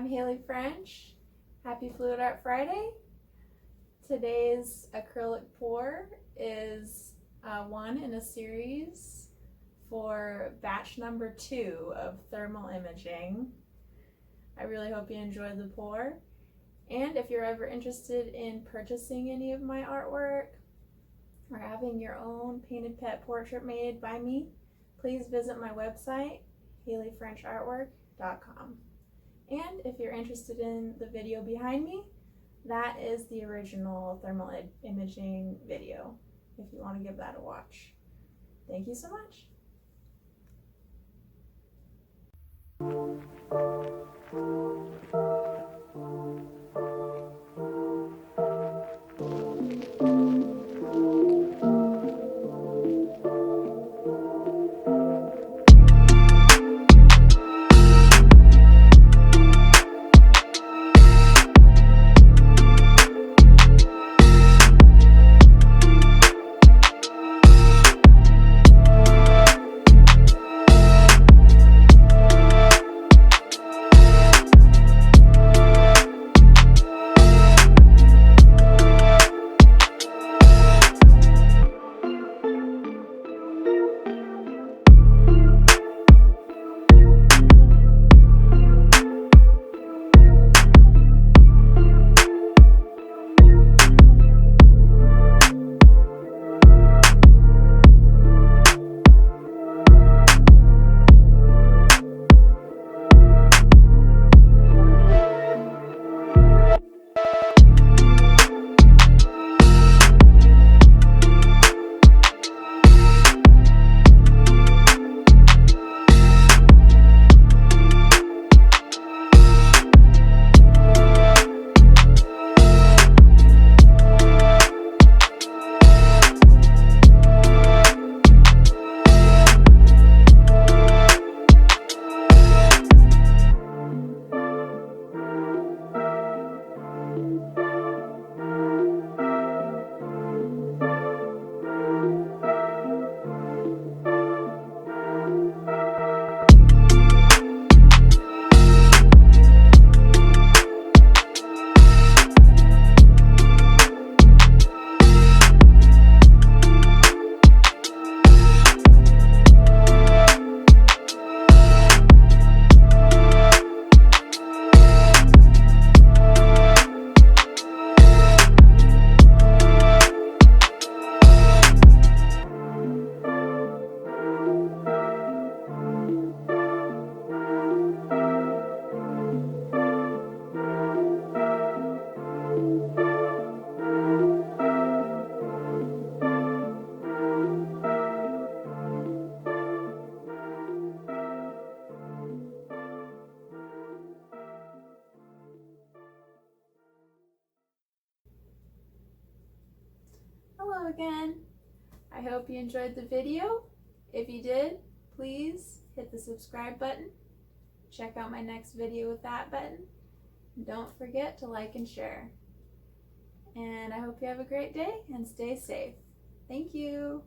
I'm Halie French. Happy Fluid Art Friday. Today's acrylic pour is one in a series for batch number 2 of thermal imaging. I really hope you enjoy the pour. And if you're ever interested in purchasing any of my artwork or having your own painted pet portrait made by me, please visit my website, haliefrenchartwork.com. And if you're interested in the video behind me, that is the original thermal imaging video, if you want to give that a watch. Thank you so much. Hello again. I hope you enjoyed the video. If you did, please hit the subscribe button. Check out my next video with that button. And don't forget to like and share. And I hope you have a great day and stay safe. Thank you.